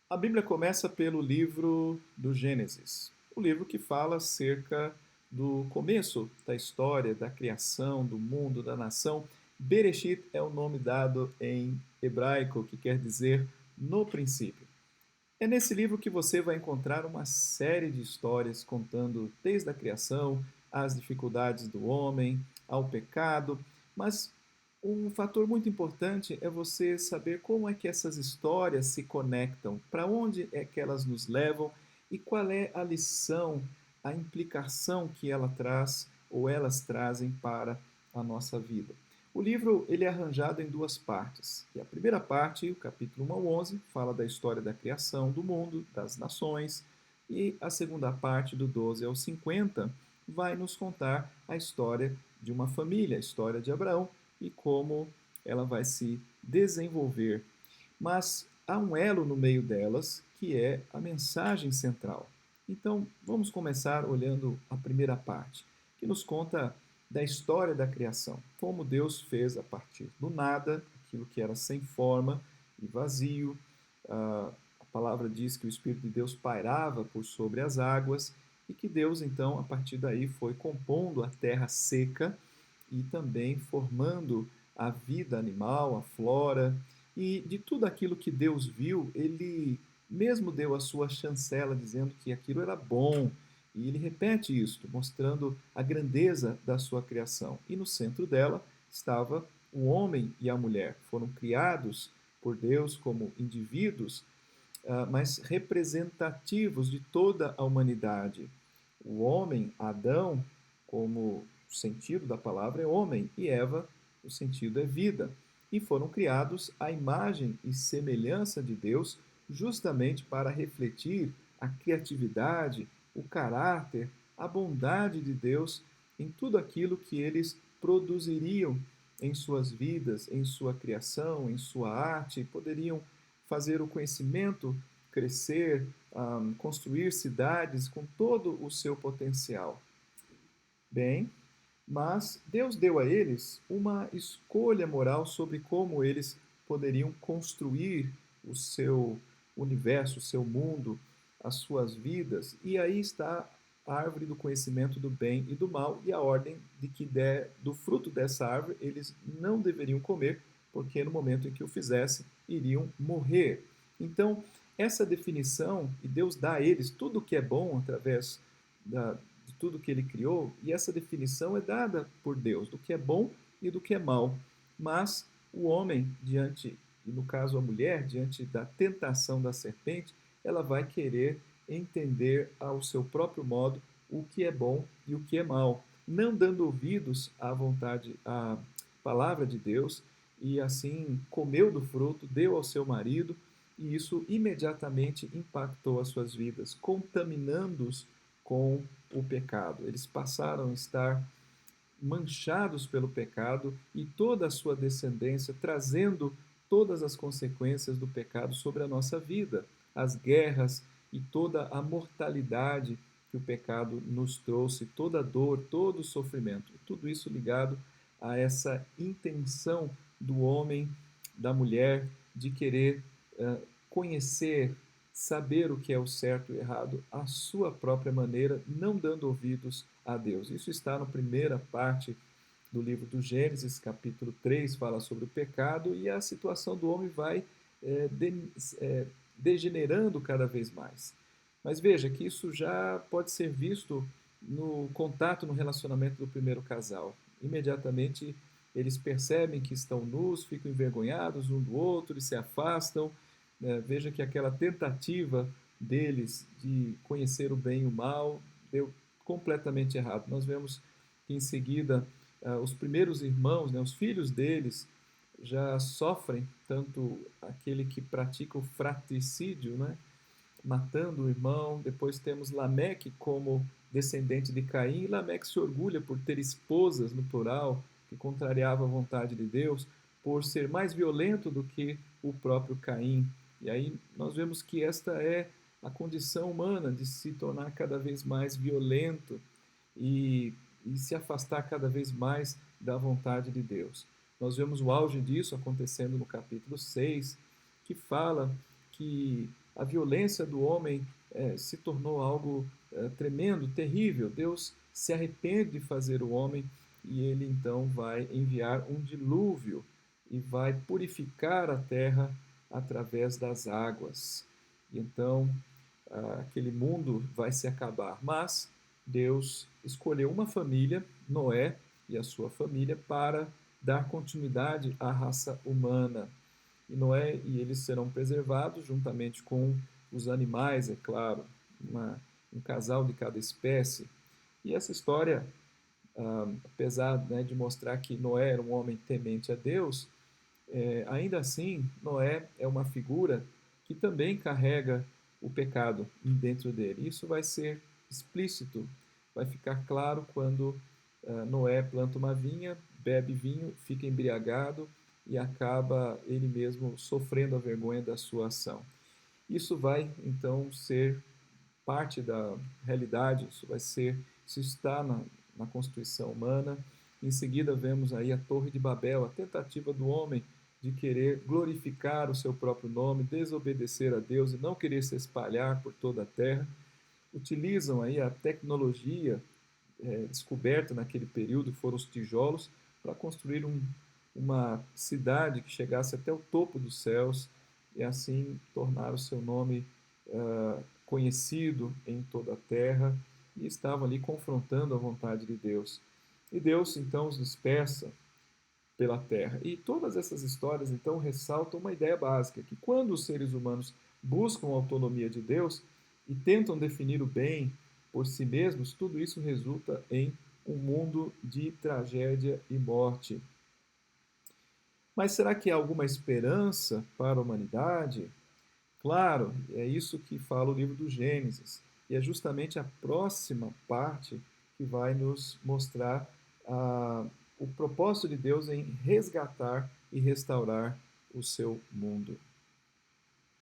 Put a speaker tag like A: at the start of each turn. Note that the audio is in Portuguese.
A: A Bíblia começa pelo livro do Gênesis, o livro que fala acerca do começo da história, da criação, do mundo, da nação. Bereshit é o nome dado em hebraico, que quer dizer no princípio. É nesse livro que você vai encontrar uma série de histórias contando desde a criação, as dificuldades do homem, ao pecado, mas um fator muito importante é você saber como é que essas histórias se conectam, para onde é que elas nos levam e qual é a lição, a implicação que ela traz ou elas trazem para a nossa vida. O livro ele é arranjado em duas partes. E a primeira parte, o capítulo 1 ao 11, fala da história da criação do mundo, das nações, e a segunda parte, do 12 ao 50, vai nos contar a história de uma família, a história de Abraão e como ela vai se desenvolver. Mas há um elo no meio delas que é a mensagem central. Então, vamos começar olhando a primeira parte, que nos conta da história da criação, como Deus fez a partir do nada, aquilo que era sem forma e vazio. A palavra diz que o Espírito de Deus pairava por sobre as águas e que Deus, então, a partir daí, foi compondo a terra seca e também formando a vida animal, a flora, e de tudo aquilo que Deus viu, ele mesmo deu a sua chancela dizendo que aquilo era bom, e ele repete isto, mostrando a grandeza da sua criação. E no centro dela estava o homem e a mulher. Foram criados por Deus como indivíduos, mas representativos de toda a humanidade. O homem, Adão, como o sentido da palavra é homem, e Eva, o sentido é vida. E foram criados à imagem e semelhança de Deus, justamente para refletir a criatividade, o caráter, a bondade de Deus em tudo aquilo que eles produziriam em suas vidas, em sua criação, em sua arte, poderiam fazer o conhecimento crescer, construir cidades com todo o seu potencial. Bem, mas Deus deu a eles uma escolha moral sobre como eles poderiam construir o seu universo, o seu mundo, as suas vidas, e aí está a árvore do conhecimento do bem e do mal e a ordem de que do fruto dessa árvore eles não deveriam comer, porque no momento em que o fizessem, iriam morrer. Então, essa definição, e Deus dá a eles tudo o que é bom através de tudo que ele criou, e essa definição é dada por Deus, do que é bom e do que é mal. Mas o homem, diante, e no caso a mulher, diante da tentação da serpente, ela vai querer entender ao seu próprio modo o que é bom e o que é mal, não dando ouvidos à vontade, à palavra de Deus, e assim comeu do fruto, deu ao seu marido, e isso imediatamente impactou as suas vidas, contaminando-os com o pecado. Eles passaram a estar manchados pelo pecado e toda a sua descendência trazendo todas as consequências do pecado sobre a nossa vida, as guerras e toda a mortalidade que o pecado nos trouxe, toda a dor, todo o sofrimento, tudo isso ligado a essa intenção do homem, da mulher, de querer conhecer, saber o que é o certo e o errado à sua própria maneira, não dando ouvidos a Deus. Isso está na primeira parte do livro do Gênesis, capítulo 3, fala sobre o pecado e a situação do homem vai degenerando cada vez mais. Mas veja que isso já pode ser visto no contato, no relacionamento do primeiro casal. Imediatamente eles percebem que estão nus, ficam envergonhados um do outro e se afastam. Veja que aquela tentativa deles de conhecer o bem e o mal deu completamente errado. Nós vemos que em seguida os primeiros irmãos, né, os filhos deles, já sofrem, tanto aquele que pratica o fratricídio, né, matando o irmão. Depois temos Lameque como descendente de Caim, e Lameque se orgulha por ter esposas, no plural, que contrariava a vontade de Deus, por ser mais violento do que o próprio Caim. E aí nós vemos que esta é a condição humana de se tornar cada vez mais violento e, e se afastar cada vez mais da vontade de Deus. Nós vemos o auge disso acontecendo no capítulo 6, que fala que a violência do homem se tornou algo tremendo, terrível. Deus se arrepende de fazer o homem e ele então vai enviar um dilúvio e vai purificar a terra através das águas. E então aquele mundo vai se acabar. Mas Deus escolheu uma família, Noé e a sua família, para dar continuidade à raça humana. E Noé e eles serão preservados juntamente com os animais, é claro, um casal de cada espécie. E essa história, apesar, né, de mostrar que Noé era um homem temente a Deus, ainda assim, Noé é uma figura que também carrega o pecado dentro dele. Isso vai ser explícito, vai ficar claro quando Noé planta uma vinha, bebe vinho, fica embriagado e acaba ele mesmo sofrendo a vergonha da sua ação. Isso vai então ser parte da realidade, isso está na Constituição humana. Em seguida, vemos aí a Torre de Babel, a tentativa do homem de querer glorificar o seu próprio nome, desobedecer a Deus e não querer se espalhar por toda a terra. Utilizam aí a tecnologia descoberta naquele período, foram os tijolos, para construir uma cidade que chegasse até o topo dos céus e assim tornar o seu nome conhecido em toda a terra, e estavam ali confrontando a vontade de Deus. E Deus então os dispersa pela terra. E todas essas histórias então ressaltam uma ideia básica, que quando os seres humanos buscam a autonomia de Deus e tentam definir o bem por si mesmos, tudo isso resulta em um mundo de tragédia e morte. Mas será que há alguma esperança para a humanidade? Claro, é isso que fala o livro do Gênesis. E é justamente a próxima parte que vai nos mostrar o propósito de Deus em resgatar e restaurar o seu mundo.